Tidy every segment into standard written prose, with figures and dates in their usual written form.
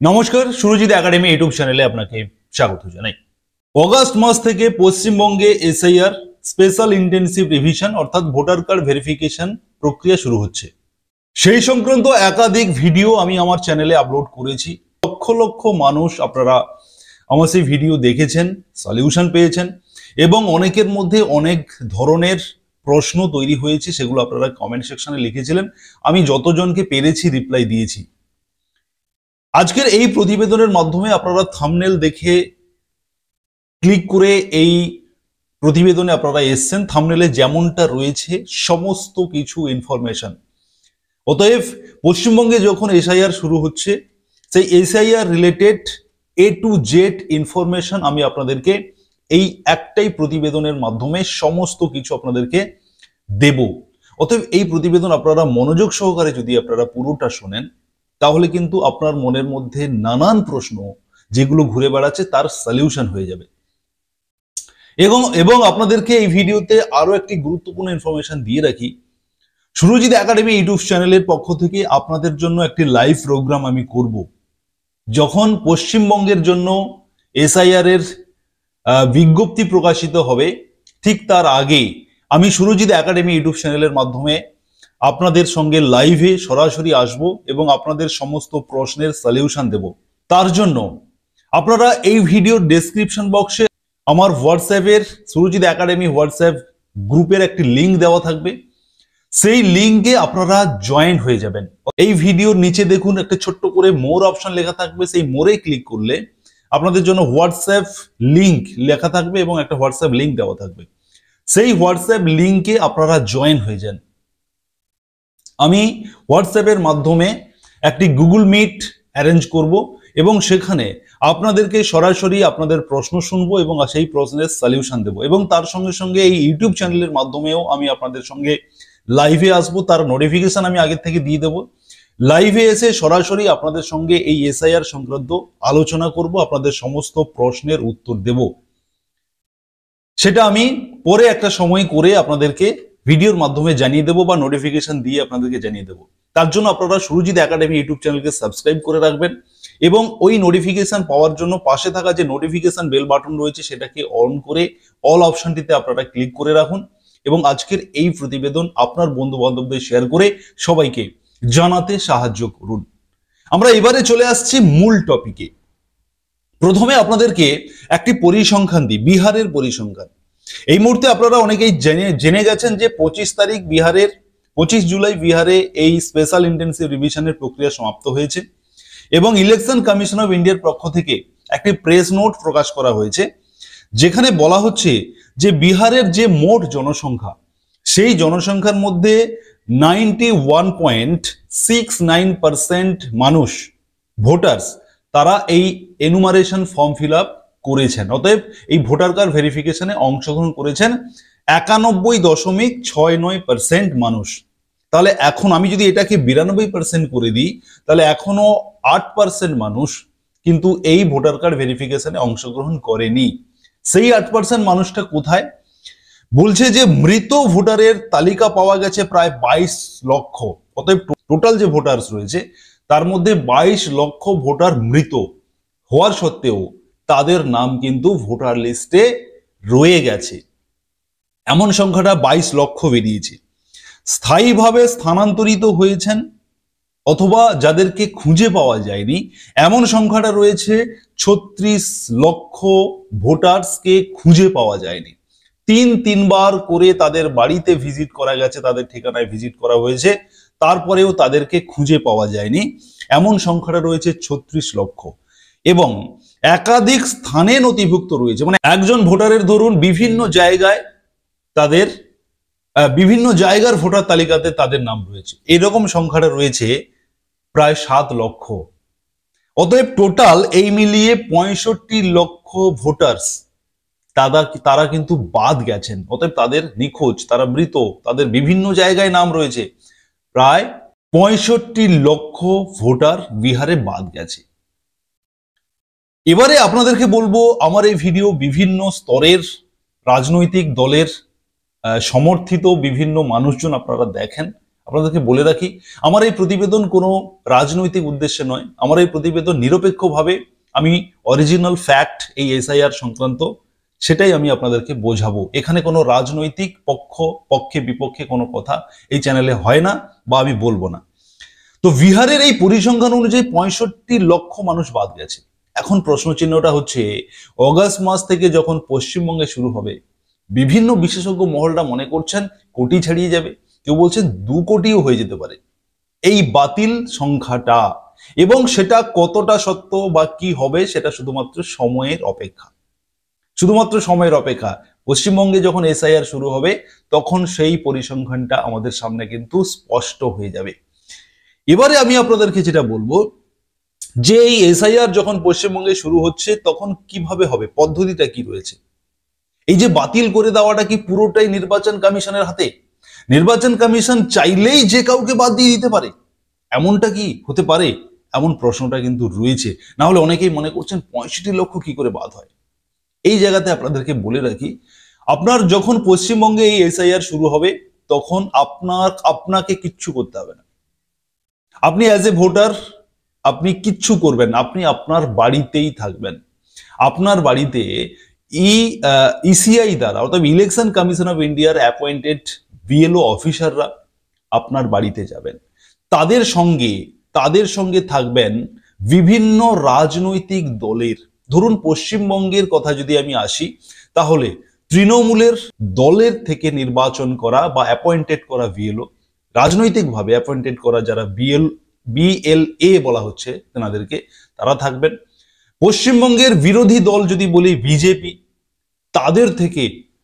নমস্কার, Surajit academy YouTube চ্যানেলে আপনাকে স্বাগত জানাই। অগাস্ট মাস থেকে পশ্চিমবঙ্গে এসআইআর স্পেশাল ইন্টেনসিভ রিভিশন অর্থাৎ ভোটার কার্ড ভেরিফিকেশন প্রক্রিয়া শুরু হচ্ছে। সেই সংক্রান্ত একাধিক ভিডিও আমি আমার চ্যানেলে আপলোড করেছি। লক্ষ লক্ষ মানুষ আপনারা আমার সেই ভিডিও দেখেছেন, সলিউশন পেয়েছেন এবং অনেকের মধ্যে অনেক ধরনের প্রশ্ন তৈরি হয়েছে, সেগুলো আপনারা কমেন্ট সেকশনে লিখেছিলেন। আমি যতজনকে পেরেছি রিপ্লাই দিয়েছি। আজকের এই প্রতিবেদনের মাধ্যমে আপনারা থাম্বনেল দেখে ক্লিক করে এই প্রতিবেদনে আপনারা এসছেন। থাম্বনেলে যেমনটা রয়েছে সমস্ত কিছু ইনফরমেশন। অতএব পশ্চিমবঙ্গে যখন এসআইআর শুরু হচ্ছে, সেই SIR related A to Z information আমি আপনাদেরকে এই একটাই প্রতিবেদনের মাধ্যমে সমস্ত কিছু আপনাদেরকে দেব। অতএব এই প্রতিবেদন আপনারা মনোযোগ সহকারে যদি আপনারা পুরোটা শোনেন, তাহলে কিন্তু আপনার মনের মধ্যে নানান প্রশ্ন যেগুলো ঘুরে বেড়াচ্ছে তার সলিউশন হয়ে যাবে। এবং আপনাদেরকে এই ভিডিওতে আরো একটি গুরুত্বপূর্ণ ইনফরমেশন দিয়ে রাখি। সুরজিৎ একাডেমি ইউটিউব চ্যানেলের পক্ষ থেকে আপনাদের জন্য একটি লাইভ প্রোগ্রাম আমি করব। যখন পশ্চিমবঙ্গের জন্য এসআইআর এর বিজ্ঞপ্তি প্রকাশিত হবে, ঠিক তার আগে আমি সুরজিৎ একাডেমি ইউটিউব চ্যানেলের মাধ্যমে আপনাদের সঙ্গে লাইভে সরাসরি আসব এবং আপনাদের সমস্ত প্রশ্নের সলিউশন দেব। তার জন্য আপনারা এই ভিডিওর ডেসক্রিপশন বক্সে আমার হোয়াটসঅ্যাপের সুরজিৎ একাডেমি হোয়াটসঅ্যাপ গ্রুপের একটি লিঙ্ক দেওয়া থাকবে। সেই লিঙ্কে আপনারা জয়েন হয়ে যাবেন। এই ভিডিওর নিচে দেখুন একটা ছোট্ট করে মোর অপশন লেখা থাকবে। সেই মোরে ক্লিক করলে আপনাদের জন্য হোয়াটসঅ্যাপ লিঙ্ক লেখা থাকবে এবং একটা হোয়াটসঅ্যাপ লিঙ্ক দেওয়া থাকবে। সেই হোয়াটসঅ্যাপ লিঙ্কে আপনারা জয়েন হয়ে যান। আমি হোয়াটসঅ্যাপের মাধ্যমে একটি গুগল মিট অ্যারেঞ্জ করব এবং সেখানে আপনাদেরকে সরাসরি আপনাদের প্রশ্ন শুনবো এবং সেই প্রশ্নের সলিউশন দেব। এবং তার সঙ্গে সঙ্গে এই ইউটিউব চ্যানেলের মাধ্যমেও আমি আপনাদের সঙ্গে লাইভে আসবো, তার নোটিফিকেশন আমি আগের থেকে দিয়ে দেবো। লাইভে এসে সরাসরি আপনাদের সঙ্গে এই এসআইআর সংক্রান্ত আলোচনা করব, আপনাদের সমস্ত প্রশ্নের উত্তর দেব। সেটা আমি পরে একটা সময় করে আপনাদেরকে ভিডিওর মাধ্যমে জানিয়ে দেবো বা নোটিফিকেশন দিয়ে আপনাদেরকে জানিয়ে দেবো। তার জন্য আপনারা সুরজিৎ একাডেমি ইউটিউব চ্যানেলকে সাবস্ক্রাইব করে রাখবেন এবং ওই নোটিফিকেশন পাওয়ার জন্য পাশে থাকা যে নোটিফিকেশন বেল বাটন রয়েছে সেটাকে অন করে অল অপশনটিতে আপনারা ক্লিক করে রাখুন এবং আজকের এই প্রতিবেদন আপনার বন্ধু বান্ধবদের শেয়ার করে সবাইকে জানাতে সাহায্য করুন। আমরা এবারে চলে আসছি মূল টপিকে। প্রথমে আপনাদেরকে একটি পরিসংখ্যান দিই, বিহারের পরিসংখ্যান। এই মুহূর্তে আপনারা অনেকেই জেনে গেছেন যে 25 জুলাই বিহারে এই স্পেশাল ইন্টেনসিভ রিভিশনের প্রক্রিয়া সমাপ্ত হয়েছে এবং ইলেকশন কমিশন অফ ইন্ডিয়ার পক্ষ থেকে একটি প্রেস নোট প্রকাশ করা হয়েছে, যেখানে বলা হচ্ছে যে বিহারের যে মোট জনসংখ্যা, সেই জনসংখ্যার মধ্যে 91.69% মানুষ ভোটার্স তারা এই এনুমারেশন ফর্ম ফিল আপ করেছেন। অতএব এই ভোটার কার্ড ভেরিফিকেশনে অংশগ্রহণ করেছেন 91.69% মানুষ। তাহলে এখন আমি যদি এটাকে 92% করে দিই, তাহলে এখনো 8% মানুষ কিন্তু এই ভোটার কার্ড ভেরিফিকেশনে অংশগ্রহণ করেনি। সেই 8% মানুষটা কোথায়? বলছে যে মৃত ভোটারের তালিকা পাওয়া গেছে প্রায় 22 লক্ষ। অতএব টোটাল যে ভোটার্স রয়েছে তার মধ্যে 22 লক্ষ ভোটার মৃত হওয়ার সত্ত্বেও তাদের নাম কিন্তু ভোটার লিস্টে রয়ে গেছে। এমন সংখ্যাটা 22 লক্ষ বেরিয়েছে। স্থায়ীভাবে স্থানান্তরিত হয়েছেন অথবা যাদেরকে খুঁজে পাওয়া যায়নি এমন সংখ্যাটা রয়েছে 36 লক্ষ ভোটার্সকে খুঁজে পাওয়া যায়নি। তিনবার করে তাদের বাড়িতে ভিজিট করা গেছে, তাদের ঠিকানায় ভিজিট করা হয়েছে, তারপরেও তাদেরকে খুঁজে পাওয়া যায়নি। এমন সংখ্যাটা রয়েছে 36 লক্ষ এবং একাধিক স্থানে নথিভুক্ত রয়েছে। মানে একজন ভোটারের ধরুন বিভিন্ন জায়গায় তাদের বিভিন্ন জায়গার ভোটার তালিকাতে তাদের নাম রয়েছে, এরকম সংখ্যাটা রয়েছে প্রায় 7 লক্ষ। অতএব টোটাল এই মিলিয়ে 65 লক্ষ ভোটার্স তারা কিন্তু বাদ গেছেন। অতএব তাদের নিখোঁজ, তারা মৃত, তাদের বিভিন্ন জায়গায় নাম রয়েছে। প্রায় 65 লক্ষ ভোটার বিহারে বাদ গেছে। এবারে আপনাদেরকে বলবো, আমার এই ভিডিও বিভিন্ন স্তরের রাজনৈতিক দলের সমর্থিত বিভিন্ন মানুষজন আপনারা দেখেন। আপনাদেরকে বলে রাখি, আমার এই প্রতিবেদন কোনো রাজনৈতিক উদ্দেশ্যে নয়। আমার এই প্রতিবেদন নিরপেক্ষভাবে আমি অরিজিনাল ফ্যাক্ট এই এসআইআর সংক্রান্ত সেটাই আমি আপনাদেরকে বোঝাবো। এখানে কোনো রাজনৈতিক পক্ষে বিপক্ষে কোনো কথা এই চ্যানেলে হয় না বা আমি বলবো না। তো বিহারের এই পরিসংখ্যান অনুযায়ী 65 লক্ষ মানুষ বাদ গেছে। এখন প্রশ্ন চিহ্নটা হচ্ছে, অগাস্ট মাস থেকে যখন পশ্চিমবঙ্গে শুরু হবে, বিভিন্ন বিশেষজ্ঞ মহলটা মনে করছেন কোটি ছাড়িয়ে যাবে, কেউ বলছেন 2 কোটিও হয়ে যেতে পারে এই বাতিল সংখ্যাটা, এবং সেটা কতটা সত্য বা কি হবে সেটা শুধুমাত্র সময়ের অপেক্ষা, শুধুমাত্র সময়ের অপেক্ষা। পশ্চিমবঙ্গে যখন এসআইআর শুরু হবে তখন সেই পরিসংখ্যানটা আমাদের সামনে কিন্তু স্পষ্ট হয়ে যাবে। এবারে আমি আপনাদেরকে যেটা বলবো যে এই এসআইআর যখন পশ্চিমবঙ্গে শুরু হচ্ছে তখন কিভাবে হবে, পদ্ধতিটা কি রয়েছে। এই যে বাতিল করে দেওয়াটা কি পুরোটাই নির্বাচন কমিশনের হাতে? নির্বাচন কমিশন চাইলেই যে কাউকে বাদ দিয়ে দিতে পারে, এমনটা কি হতে পারে? এমন প্রশ্নটা কিন্তু রয়েছে। না হলে অনেকেই মনে করছেন 65 লক্ষ কি করে বাদ হয়। এই জায়গাতে আপনাদেরকে বলে রাখি, আপনার যখন পশ্চিমবঙ্গে এই এসআইআর শুরু হবে তখন আপনাকে কিচ্ছু করতে হবে না। আপনি অ্যাজ এ ভোটার আপনি কিচ্ছু করবেন, আপনি আপনার বাড়িতেই থাকবেন। আপনার বাড়িতে ইসিআই দ্বারা অর্থাৎ ইলেকশন কমিশন অফ ইন্ডিয়ার অ্যাপয়েন্টেড বিএলও অফিসাররা আপনার বাড়িতে যাবেন। তাদের সঙ্গে থাকবেন বিভিন্ন রাজনৈতিক দলের। ধরুন পশ্চিমবঙ্গের কথা যদি আমি আসি, তাহলে তৃণমূলের দলের থেকে নির্বাচন করা বা অ্যাপয়েন্টেড করা বিএলও, রাজনৈতিকভাবে অ্যাপয়েন্টেড করা যারা বিএলএ বলা হচ্ছে তেনাদেরকে, তারা থাকবেন। পশ্চিমবঙ্গের বিরোধী দল যদি বলি বিজেপি, তাদের থেকে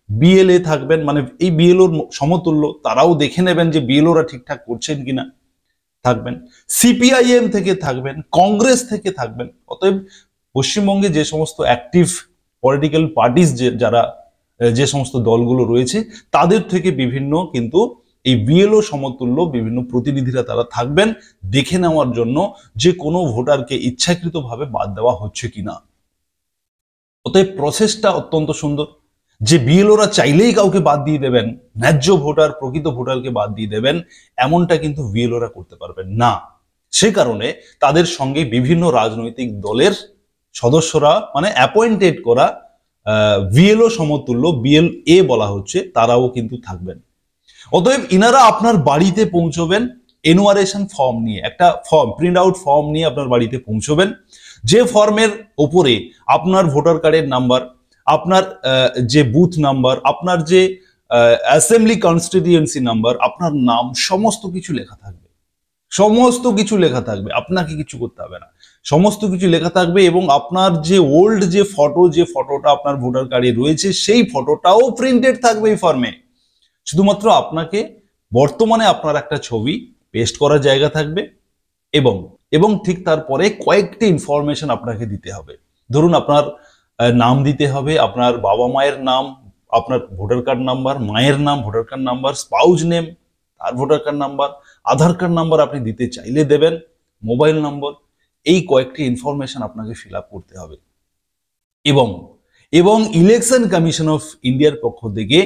বিএলএ থাকবেন, মানে এই বিএলওর সমতুল্য, তারাও দেখে নেবেন যে বিএলওরা ঠিকঠাক করছেন কিনা, থাকবেন। সিপিআইএম থেকে থাকবেন, কংগ্রেস থেকে থাকবেন। অতএব পশ্চিমবঙ্গে যে সমস্ত অ্যাক্টিভ পলিটিক্যাল পার্টিস যে সমস্ত দলগুলো রয়েছে তাদের থেকে বিভিন্ন কিন্তু এই বিএলও সমতুল্য বিভিন্ন প্রতিনিধিরা তারা থাকবেন দেখে নেওয়ার জন্য যে কোনো ভোটারকে ইচ্ছাকৃতভাবে বাদ দেওয়া হচ্ছে কিনা। অতএব প্রসেসটা অত্যন্ত সুন্দর, যে বিএলওরা চাইলেই কাউকে বাদ দিয়ে দেবেন, ন্যায্য ভোটার প্রকৃত ভোটারকে বাদ দিয়ে দেবেন, এমনটা কিন্তু বিএলওরা করতে পারবেন না। সে কারণে তাদের সঙ্গে বিভিন্ন রাজনৈতিক দলের সদস্যরা, মানে অ্যাপয়েন্টেড করা বিএলও সমতুল্য বিএলএ বলা হচ্ছে, তারাও কিন্তু থাকবেন। অতএব ইনারা আপনার বাড়িতে পৌঁছবেন এনুয়ারেশন ফর্ম নিয়ে, একটা ফর্ম প্রিন্ট আউট ফর্ম নিয়ে আপনার বাড়িতে পৌঁছবেন, যে ফর্মের ওপরে আপনার ভোটার কার্ডের নাম্বার, আপনার যে বুথ নাম্বার, আপনার যে অ্যাসেম্বলি কনস্টিটিউয়েন্সি নাম্বার, আপনার নাম, সমস্ত কিছু লেখা থাকবে। সমস্ত কিছু লেখা থাকবে, আপনাকে কিছু করতে হবে না, সমস্ত কিছু লেখা থাকবে। এবং আপনার যে ওল্ড যে ফটোটা আপনার ভোটার কার্ডে রয়েছে সেই ফটোটাও প্রিন্টেড থাকবে এই ফর্মে। শুধুমাত্র আপনাকে বর্তমানে আপনার একটা ছবি পেস্ট করার জায়গা থাকবে এবং ঠিক তারপরে কয়েকটি ইনফরমেশন আপনাকে দিতে হবে। ধরুন আপনার নাম দিতে হবে, আপনার বাবা মায়ের নাম, আপনার ভোটার কার্ড নাম্বার, মায়ের নাম voter card number, spouse name তার ভোটার কার্ড নাম্বার, আধার কার্ড নাম্বার আপনি দিতে চাইলে দেবেন, মোবাইল নম্বর, এই কয়েকটি ইনফরমেশন আপনাকে ফিল আপ করতে হবে। এবং ইলেকশন কমিশন অফ ইন্ডিয়ার পক্ষ থেকে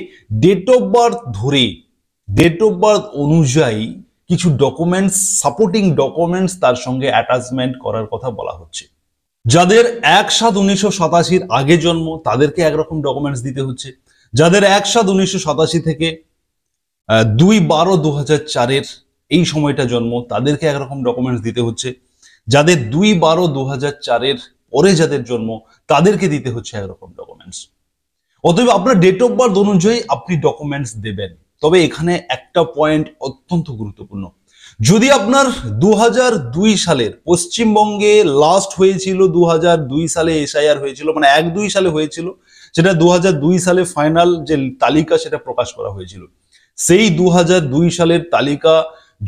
ডেট অফ বার্থ অনুযায়ী কিছু ডকুমেন্টস, সাপোর্টিং ডকুমেন্টস তার সঙ্গে অ্যাটাচমেন্ট করার কথা বলা হচ্ছে। যাদের 1/7/1987 আগে জন্ম তাদেরকে একরকম ডকুমেন্টস দিতে হচ্ছে, যাদের 1/7/1987 থেকে 2/12/2004 এই সময়টা জন্ম তাদেরকে একরকম ডকুমেন্টস দিতে হচ্ছে, যাদের 2/12/2004 পরে যাদের জন্ম তাদেরকে দিতে হচ্ছে একরকম ডকুমেন্টস। অতএব আপনার ডেট অফ বার্থ অনুযায়ী আপনি ডকুমেন্টস দেবেন। তবে এখানে একটা পয়েন্ট অত্যন্ত গুরুত্বপূর্ণ, যদি আপনার 2002 সালের পশ্চিমবঙ্গে লাস্ট হয়েছিল, 2002 সালে এসআইআর হয়েছিল, মানে 1-2 সালে হয়েছিল, সেটা 2002 সালে ফাইনাল যে তালিকা সেটা প্রকাশ করা হয়েছিল, সেই 2002 সালের তালিকা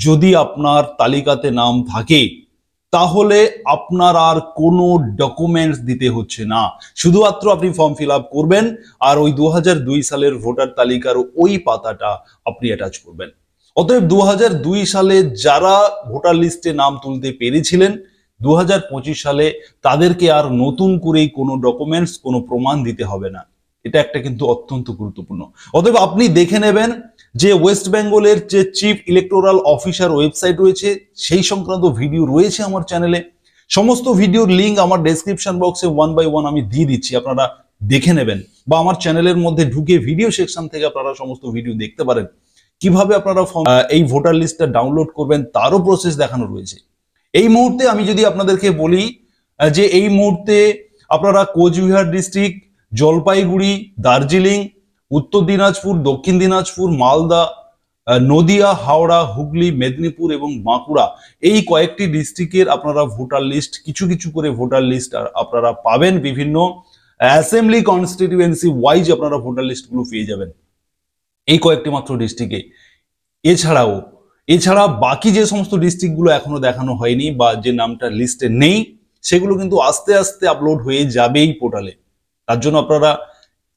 যদি আপনার তালিকাতে নাম থাকে তাহলে আপনার আর কোনো ডকুমেন্টস দিতে হচ্ছে না, শুধুমাত্র আপনি ফর্ম ফিল আপ করবেন আর ওই 2002 সালের ভোটার তালিকার ওই পাতাটা আপনি অ্যাটাচ করবেন। অতএব 2002 সালে যারা ভোটার লিস্টে নাম তুলতে পেরেছিলেন 2025 সালে তাদেরকে আর নতুন করে কোনো ডকুমেন্টস, কোনো প্রমাণ দিতে হবে না। এটা একটা কিন্তু অত্যন্ত গুরুত্বপূর্ণ। অতএব আপনি দেখে নেবেন যে ওয়েস্ট বেঙ্গলের যে চিফ ইলেকটোরাল অফিসার ওয়েবসাইট রয়েছে সেই সংক্রান্ত ভিডিও রয়েছে আমার চ্যানেলে। সমস্ত ভিডিওর লিঙ্ক আমার ডেসক্রিপশন বক্সে 1 by 1 আমি দিয়ে দিচ্ছি, আপনারা দেখে নেবেন, বা আমার চ্যানেলের মধ্যে ঢুকে ভিডিও সেকশন থেকে আপনারা সমস্ত ভিডিও দেখতে পারেন। কিভাবে আপনারা এই ভোটার লিস্টটা ডাউনলোড করবেন তারও প্রসেস দেখানো রয়েছে। এই মুহূর্তে আমি যদি আপনাদেরকে বলি যে এই মুহূর্তে আপনারা কোচবিহার ডিস্ট্রিক্ট, জলপাইগুড়ি, দার্জিলিং, উত্তর দিনাজপুর, দক্ষিণ দিনাজপুর, মালদা, নদিয়া, হাওড়া, হুগলি, মেদিনীপুর এবং বাঁকুড়া, এই কয়েকটি ডিস্ট্রিক্টের আপনারা ভোটার লিস্ট, কিছু কিছু করে ভোটার লিস্ট আপনারা পাবেন। বিভিন্ন অ্যাসেম্বলি কনস্টিটিউয়েন্সি ওয়াইজ আপনারা ভোটার লিস্টগুলো পেয়ে যাবেন এই কয়েকটি মাত্র ডিস্ট্রিক্টে। এছাড়া বাকি যে সমস্ত ডিস্ট্রিক্টগুলো এখনো দেখানো হয়নি বা যে নামটা লিস্টে নেই, সেগুলো কিন্তু আস্তে আস্তে আপলোড হয়ে যাবে এই পোর্টালে। তার জন্য আপনারা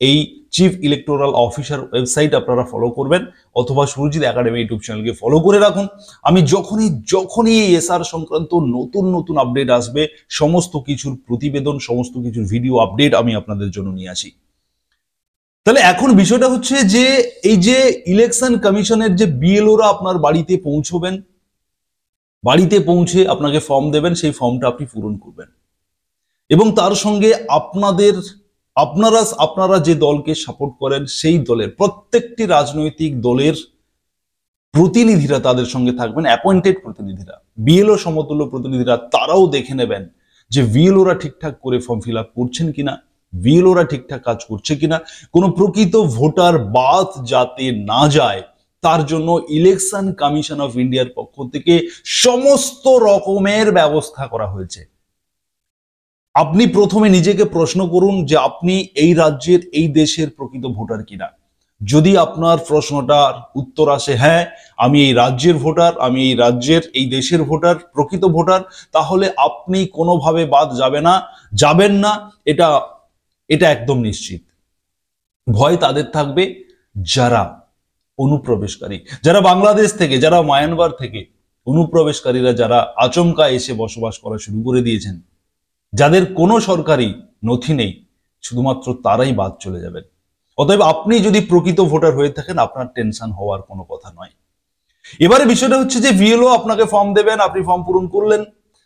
এই চিফ ইলেকটোরাল অফিসার ওয়েবসাইট আপনারা ফলো করবেন, অথবা সুরজিৎ একাডেমি ইউটিউব চ্যানেলকে ফলো করে রাখুন। আমি যখনই এসআর সংক্রান্ত নতুন নতুন আপডেট আসবে, সমস্ত কিছুর প্রতিবেদন, সমস্ত কিছুর ভিডিও আপডেট আমি আপনাদের জন্য নিয়ে আসি। তাহলে এখন বিষয়টা হচ্ছে যে এই যে ইলেকশন কমিশনের যে বিএলওরা আপনার বাড়িতে পৌঁছবেন, বাড়িতে পৌঁছে আপনাকে ফর্ম দেবেন, সেই ফর্মটা আপনি পূরণ করবেন এবং তার সঙ্গে আপনারা যে দলকে সাপোর্ট করেন সেই দলের প্রত্যেকটি রাজনৈতিক দলের প্রতিনিধিরা তাদের সঙ্গে থাকবেন, অ্যাপয়েন্টেড প্রতিনিধিরা, বিএলও সমতুল্য প্রতিনিধিরা। তারাও দেখে নেবেন যে বিএলওরা ঠিকঠাক করে ফর্ম ফিল আপ করছেন কিনা, বিএলওরা ঠিকঠাক কাজ করছে কিনা, কোনো প্রকৃত ভোটার বাদ যাতে না যায় তার জন্য ইলেকশন কমিশন অফ ইন্ডিয়ার পক্ষ থেকে সমস্ত রকমের ব্যবস্থা করা হয়েছে। আপনি প্রথমে নিজেকে প্রশ্ন করুন যে আপনি এই রাজ্যের, এই দেশের প্রকৃত ভোটার কিনা। যদি আপনার প্রশ্নটার উত্তর আসে হ্যাঁ আমি এই রাজ্যের ভোটার, আমি এই রাজ্যের, এই দেশের ভোটার, প্রকৃত ভোটার, তাহলে আপনি কোনোভাবে বাদ যাবেন না, এটা একদম নিশ্চিত। ভয় তাদের থাকবে যারা অনুপ্রবেশকারী, যারা বাংলাদেশ থেকে, যারা মায়ানমার থেকে অনুপ্রবেশকারীরা যারা আচমকা এসে বসবাস করা শুরু করে দিয়েছেন, যাদের কোনো সরকারি নথি নেই, শুধুমাত্র তারাই বাদ চলে যাবেন। অতএব আপনি যদি প্রকৃত ভোটার হয়ে থাকেন, আপনার টেনশন হওয়ার কোনো কথা নয়। এবারে বিষয়টা হচ্ছে যে বিএলও আপনাকে ফর্ম দেবেন, আপনি ফর্ম পূরণ করলেন,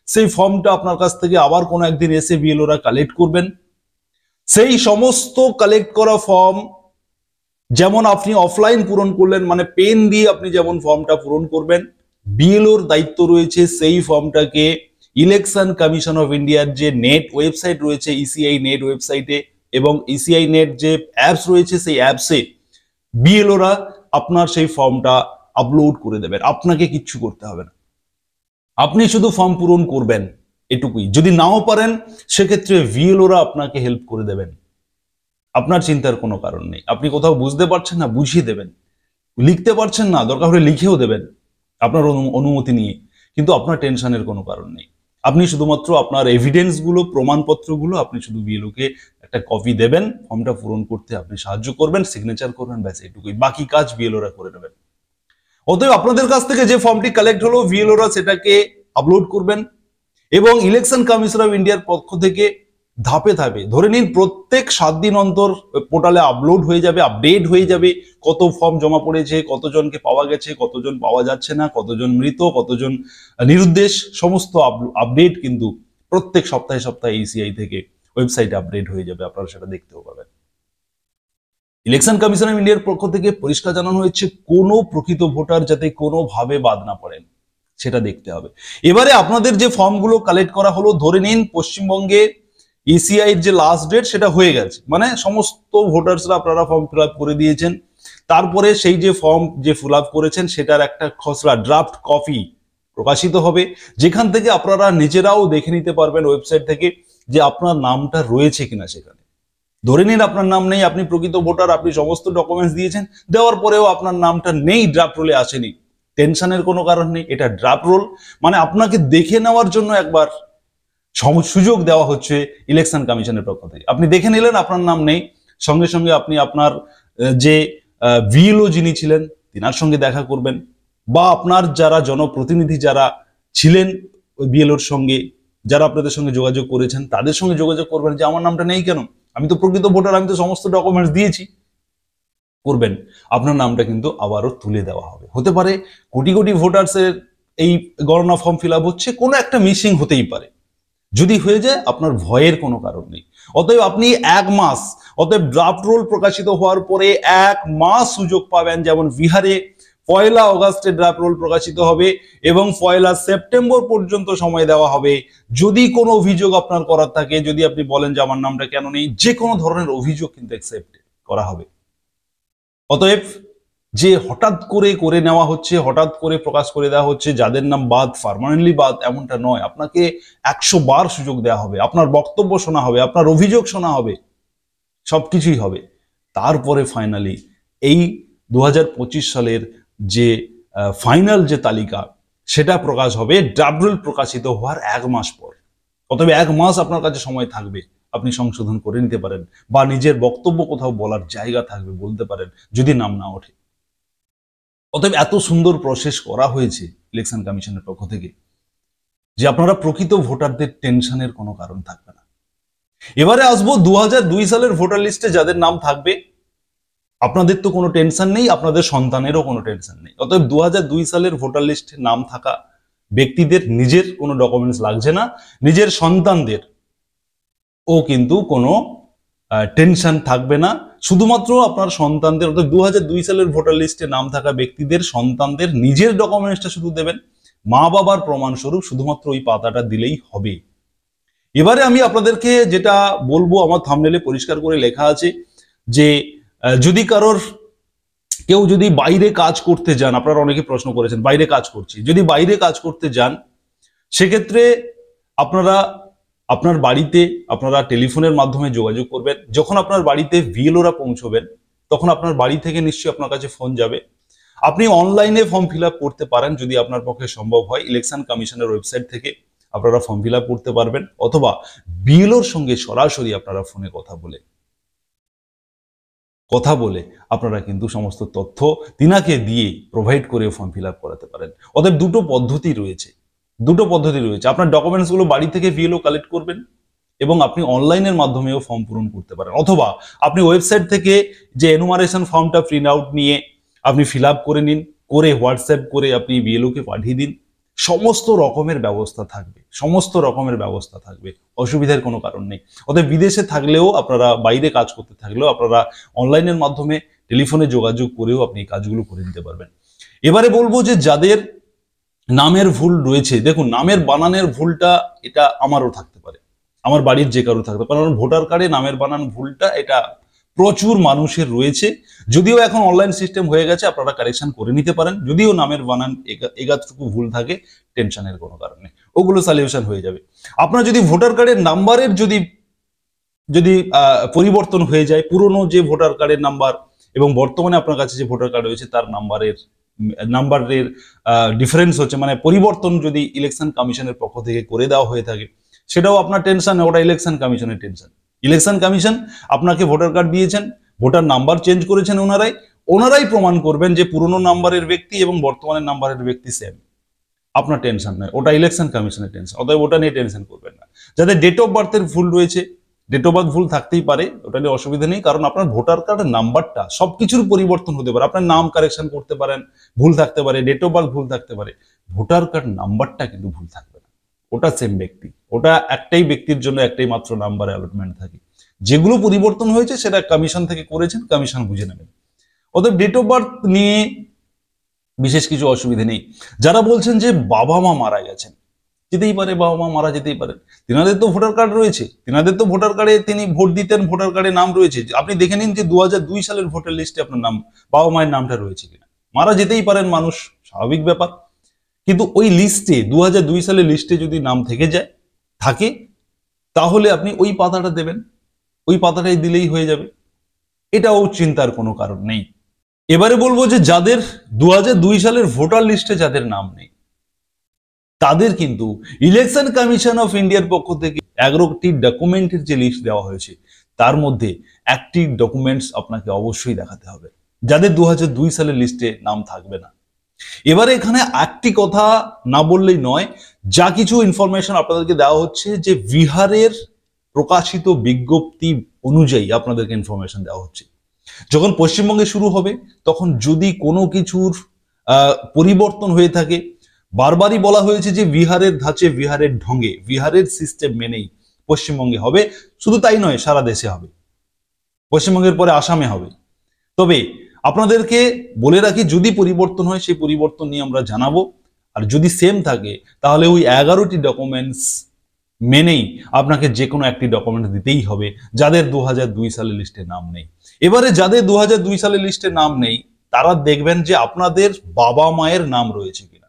সেই ফর্মটা আপনার কাছ থেকে আবার কোনো একদিন এসে বিএলওরা কালেক্ট করবেন। সেই সমস্ত কালেক্ট করা ফর্ম যেমন আপনি অফলাইন পূরণ করলেন, মানে পেন দিয়ে আপনি যেমন ফর্মটা পূরণ করবেন, বিএলওর দায়িত্ব রয়েছে সেই ফর্মটাকে ইলেকশন কমিশন অফ ইন্ডিয়ার যে নেট ওয়েবসাইট রয়েছে, ইসিআই নেট ওয়েবসাইটে এবং ইসিআই নেট যে অ্যাপস রয়েছে, সেই অ্যাপসে বিএলওরা আপনার সেই ফর্মটা আপলোড করে দেবেন। আপনাকে কিচ্ছু করতে হবে না, আপনি শুধু ফর্ম পূরণ করবেন, এটুকুই। যদি নাও পারেন সেক্ষেত্রে বিএলওরা আপনাকে হেল্প করে দেবেন, আপনার চিন্তার কোনো কারণ নেই। আপনি কোথাও বুঝতে পারছেন না, বুঝিয়ে দেবেন, লিখতে পারছেন না, দরকার হলে লিখেও দেবেন আপনার অনুমতি নিয়ে, কিন্তু আপনার টেনশনের কোনো কারণ নেই। আপনি শুধুমাত্র আপনার এভিডেন্সগুলো, প্রমাণপত্রগুলো আপনি শুধু বিএলওকে একটা কপি দেবেন, ফর্মটা পূরণ করতে আপনি সাহায্য করবেন, সিগনেচার করবেন, ব্যাস এটুকুই। বাকি কাজ বিএলওরা করে নেবেন। অতএব আপনাদের কাছ থেকে যে ফর্মটি কালেক্ট হলো, বিএলওরা সেটাকে আপলোড করবেন এবং ইলেকশন কমিশন অফ ইন্ডিয়ার পক্ষ থেকে ধাপে ধাপে, ধরে নিন প্রত্যেক 7 দিন অন্তর পোর্টালে আপলোড হয়ে যাবে, আপডেট হয়ে যাবে, কত ফর্ম জমা পড়েছে, কতজনকে পাওয়া গেছে, কতজন পাওয়া যাচ্ছে না, কতজন মৃত, কতজন নিরুদ্দেশ, সমস্ত আপডেট কিন্তু প্রত্যেক সপ্তাহে সপ্তাহে ইসিআই থেকে ওয়েবসাইটে আপডেট হয়ে যাবে, আপনারা সেটা দেখতেও পাবেন। ইলেকশন কমিশন অফ ইন্ডিয়ার পক্ষ থেকে পরিষ্কার জানানো হয়েছে কোনো প্রকৃত ভোটার যাতে কোনোভাবে বাদ না পড়েন, সেটা দেখতে হবে। এবারে আপনাদের যে ফর্মগুলো কালেক্ট করা হলো, ধরে নিন পশ্চিমবঙ্গে ইসিআই এর যে লাস্ট ডেট সেটা হয়ে গেছে, মানে সমস্ত ভোটার্সরা আপনারা ফর্ম ফিল আপ করে দিয়েছেন। তারপরে সেই যে ফর্ম যে ফিল আপ করেছেন সেটার একটা খসড়া ড্রাফট কপি প্রকাশিত হবে, যেখান থেকে আপনারা নিজেরাও দেখে নিতে পারবেন ওয়েবসাইট থেকে যে আপনার নামটা রয়েছে কিনা সেখানে। ধরে নিন আপনার নাম নেই, আপনি প্রকৃত ভোটার, আপনি সমস্ত ডকুমেন্টস দিয়েছেন, দেওয়ার পরেও আপনার নামটা নেই, ড্রাফট রোলে আসেনি, টেনশনের কোনো কারণ নেই। এটা ড্রাফট রোল, মানে আপনাকে দেখে নেওয়ার জন্য একবার সুযোগ দেওয়া হচ্ছে ইলেকশন কমিশনের পক্ষ থেকে। আপনি দেখে নিলেন আপনার নাম নেই, সঙ্গে সঙ্গে আপনি আপনার যে বিএলও যিনি ছিলেন তিনার সঙ্গে দেখা করবেন, বা আপনার যারা জনপ্রতিনিধি যারা ছিলেন ওই বিএলওর সঙ্গে, যারা আপনাদের সঙ্গে যোগাযোগ করেছেন তাদের সঙ্গে যোগাযোগ করবেন যে আমার নামটা নেই কেন, আমি তো প্রকৃত ভোটার, আমি তো সমস্ত ডকুমেন্টস দিয়েছি। করবেন, আপনার নামটা কিন্তু আবারও তুলে দেওয়া হবে। হতে পারে কোটি কোটি ভোটার্সের এই গণনা ফর্ম ফিল আপ হচ্ছে, কোনো একটা মিসিং হতেই পারে। যদি হয়ে যায় আপনার ভয়ের কোনো কারণ নেই। অতএব আপনি অতএব ড্রাফট রোল প্রকাশিত হওয়ার পরে 1 মাস সুযোগ পাবেন। যেমন বিহারে 1 আগস্টে ড্রাফট রোল প্রকাশিত হবে এবং 1সেপ্টেম্বর পর্যন্ত সময় দেওয়া হবে। যদি কোনো অভিযোগ আপনার করার থাকে, যদি আপনি বলেন যে আমার নামটা কেন নেই, যে কোনো ধরনের অভিযোগ কিন্তু অ্যাকসেপ্ট করা হবে। অতএব যে হঠাৎ করে নেওয়া হচ্ছে, হঠাৎ করে প্রকাশ করে দেওয়া হচ্ছে, যাদের নাম বাদ পার্মানেন্টলি বাদ, এমনটা নয়। আপনাকে 100 বার সুযোগ দেওয়া হবে, আপনার বক্তব্য শোনা হবে, আপনার অভিযোগ শোনা হবে, সবকিছুই হবে। তারপরে ফাইনালি এই 2025 সালের যে ফাইনাল যে তালিকা, সেটা প্রকাশ হবে ড্রাফট রোল প্রকাশিত হওয়ার 1 মাস পর। অতএব 1 মাস আপনার কাছে সময় থাকবে, আপনি সংশোধন করে নিতে পারেন বা নিজের বক্তব্য কোথাও বলার জায়গা থাকবে, বলতে পারেন যদি নাম না ওঠে। অতএব এত সুন্দর প্রসেস করা হয়েছে ইলেকশন কমিশনের পক্ষ থেকে যে আপনারা প্রকৃত ভোটারদের টেনশনের কোনো কারণ থাকবে না। এবারে আসবো 2002 সালের ভোটার লিস্টে যাদের নাম থাকবে, আপনাদের তো কোনো টেনশন নেই, আপনাদের সন্তানেরও কোনো টেনশন নেই। অতএব 2002 সালের ভোটার লিস্টে নাম থাকা ব্যক্তিদের নিজের কোনো ডকুমেন্টস লাগছে না, নিজের সন্তানদের ও কিন্তু কোনো টেনশন থাকবে না। শুধুমাত্র আপনার সন্তানদের, অর্থাৎ 2002 সালের ভোটার লিস্টে নাম থাকা ব্যক্তিদের সন্তানদের নিজের ডকুমেন্টসটা শুধু দেবেন, মা বাবার প্রমাণস্বরূপ শুধুমাত্র ওই পাতাটা দিলেই হবে। এবারে আমি আপনাদেরকে যেটা বলবো, আমার থাম্বনেলে পরিষ্কার করে লেখা আছে যে যদি কেউ যদি বাইরে কাজ করতে যান, আপনারা অনেকে প্রশ্ন করেছেন বাইরে কাজ করছি, যদি বাইরে কাজ করতে যান সেক্ষেত্রে আপনার বাড়িতে আপনারা টেলিফোনের মাধ্যমে যোগাযোগ করবেন। যখন আপনার বাড়িতে ভিএলওরা পৌঁছবেন তখন আপনার বাড়ি থেকে নিশ্চয়ই আপনার কাছে ফোন যাবে। আপনি অনলাইনে ফর্ম ফিল আপ করতে পারেন যদি আপনার পক্ষে সম্ভব হয়। ইলেকশন কমিশনের ওয়েবসাইট থেকে আপনারা ফর্ম ফিল আপ করতে পারবেন, অথবা বিএলওর সঙ্গে সরাসরি আপনারা ফোনে কথা বলে আপনারা কিন্তু সমস্ত তথ্য তিনাকে দিয়ে প্রোভাইড করে ফর্ম ফিল আপ করাতে পারেন। অতএব দুটো পদ্ধতি রয়েছে। আপনার ডকুমেন্টস গুলো বাড়ি থেকে ভিএলও কালেক্ট করবেন এবং আপনি অনলাইনের মাধ্যমেও ফর্ম পূরণ করতে পারেন, অথবা আপনি ওয়েবসাইট থেকে যে এনুমারেশন ফর্মটা প্রিন্ট আউট নিয়ে আপনি ফিল আপ করে নিন, করে হোয়াটসঅ্যাপ করে আপনি বিএলও কে পাঠিয়ে দিন। সমস্ত রকমের ব্যবস্থা থাকবে, অসুবিধার কোনো কারণ নেই। অতএব বিদেশে থাকলেও আপনারা, বাইরে কাজ করতে থাকলেও আপনারা অনলাইনের মাধ্যমে টেলিফোনে যোগাযোগ করেও আপনি এই কাজগুলো করে নিতে পারবেন। এবারে বলবো যে যাদের নামের ভুল রয়েছে, দেখুন নামের বানানের ভুলটা এটা আমারও থাকতে পারে, আমার বাড়ির যে কারো থাকতে পারে, কারণ ভোটার কার্ডে নামের বানান ভুলটা এটা প্রচুর মানুষের রয়েছে। যদিও এখন অনলাইন সিস্টেম হয়ে গেছে, আপনারা কারেকশন করে নিতে পারেন। যদিও নামের বানান এগাতটুকু ভুল থাকে, টেনশনের কোনো কারণ নেই, ওগুলো সলিউশন হয়ে যাবে। আপনার যদি ভোটার কার্ডের নাম্বারের যদি পরিবর্তন হয়ে যায়, পুরনো যে ভোটার কার্ডের নাম্বার এবং বর্তমানে আপনার কাছে যে ভোটার কার্ড রয়েছে তার নাম্বারের ডিফারেন্স হচ্ছে, মানে পরিবর্তন যদি ইলেকশন কমিশনের পক্ষ থেকে করে দেওয়া হয়ে থাকে, সেটাও আপনার টেনশন, ওটা ইলেকশন কমিশনের টেনশন। ইলেকশন কমিশন আপনাকে ভোটার কার্ড দিয়েছেন, ভোটার নাম্বার চেঞ্জ করেছেন ওনারাই প্রমাণ করবেন যে পুরনো নাম্বারের ব্যক্তি এবং বর্তমানের নাম্বারের ব্যক্তি সেম। আপনার টেনশন নয়, ওটা ইলেকশন কমিশনের টেনশন। অতএব ওটা নিয়ে টেনশন করবেন না। যাদের ডেট অফ বার্থের ভুল রয়েছে, ডেট অফ বার্থ ভুল থাকতেই পারে, ওটা নিয়ে অসুবিধা নেই, কারণ আপনার ভোটার কার্ডের নাম্বারটা সবকিছুর পরিবর্তন হতে পারে। আপনার নাম কারেকশন করতে পারেন, ভুল থাকতে পারে, ডেট অফ বার্থ ভুল থাকতে পারে, ভোটার কার্ড নাম্বারটা কিন্তু ভুল থাকবে না। ওটা সেম ব্যক্তি, ওটা একটাই ব্যক্তির জন্য একটাই মাত্র নাম্বার অ্যালটমেন্ট থাকে। যেগুলো পরিবর্তন হয়েছে সেটা কমিশন থেকে করেছেন, কমিশন বুঝে নেবেন। অতএব ডেট অফ বার্থ নিয়ে বিশেষ কিছু অসুবিধা নেই। যারা বলছেন যে বাবা মা মারা গেছেন, যেতেই পারে, বাবা মা মারা যেতেই পারে, তিনাদের তো ভোটার কার্ড রয়েছে, তিনাদের তো ভোটার কার্ডে তিনি ভোট দিতেন, ভোটার কার্ডে নাম রয়েছে। আপনি দেখে নিন যে 2002 সালের ভোটার লিস্টে আপনার নাম, বাবা মায়ের নামটা রয়েছে কিনা। মারা যেতেই পারেন মানুষ, স্বাভাবিক ব্যাপার। কিন্তু ওই লিস্টে 2002 সালের লিস্টে যদি নাম থাকে তাহলে আপনি ওই পাতাটা দেবেন, ওই পাতাটাই দিলেই হয়ে যাবে, এটাও চিন্তার কোনো কারণ নেই। এবারে বলবো যে যাদের 2002 সালের ভোটার লিস্টে যাদের নাম নেই, তাদের কিন্তু ইলেকশন কমিশন অফ ইন্ডিয়ার পক্ষ থেকে 11টি ডকুমেন্টের যে লিস্ট দেওয়া হয়েছে তার মধ্যে একটি ডকুমেন্টস আপনাকে অবশ্যই দেখাতে হবে, যাদের 2002 সালের লিস্টে নাম থাকবে না। এবারে এখানে একটি কথা না বললেই নয়, যা কিছু ইনফরমেশন আপনাদেরকে দেওয়া হচ্ছে যে বিহারের প্রকাশিত বিজ্ঞপ্তি অনুযায়ী আপনাদেরকে ইনফরমেশন দেওয়া হচ্ছে। যখন পশ্চিমবঙ্গে শুরু হবে তখন যদি কোনো কিছুর পরিবর্তন হয়ে থাকে, বারবারই বলা হয়েছে যে বিহারের ধাঁচে বিহারের ঢঙে বিহারের সিস্টেম মেনেই পশ্চিমবঙ্গে হবে, শুধু তাই নয় সারা দেশে হবে, পশ্চিমবঙ্গের পরে আসামে হবে। তবে আপনাদেরকে বলে রাখি, যদি পরিবর্তন হয় সেই পরিবর্তন নিয়ে আমরা জানাবো, আর যদি সেম থাকে তাহলে ওই 11টি ডকুমেন্টস মেনেই আপনাকে যে কোনো একটি ডকুমেন্ট দিতেই হবে যাদের 2002 সালের লিস্টে নাম নেই। এবারে যাদের 2002 সালের লিস্টে নাম নেই তারা দেখবেন যে আপনাদের বাবা মায়ের নাম রয়েছে কিনা,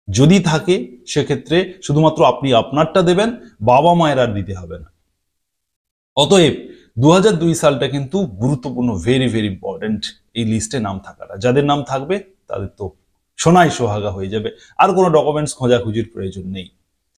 যদি থাকে সেক্ষেত্রে শুধুমাত্র আপনি আপনারটা দেবেন, বাবা মায়ের আর দিতে হবে না। অতএব 2002 সালটা কিন্তু গুরুত্বপূর্ণ, ভেরি ভেরি ইম্পর্টেন্ট এই লিস্টে নাম থাকাটা। যাদের নাম থাকবে তাদের তো সোনায় সোহাগা হয়ে যাবে, আর কোনো ডকুমেন্টস খোঁজাখুঁজির প্রয়োজন নেই।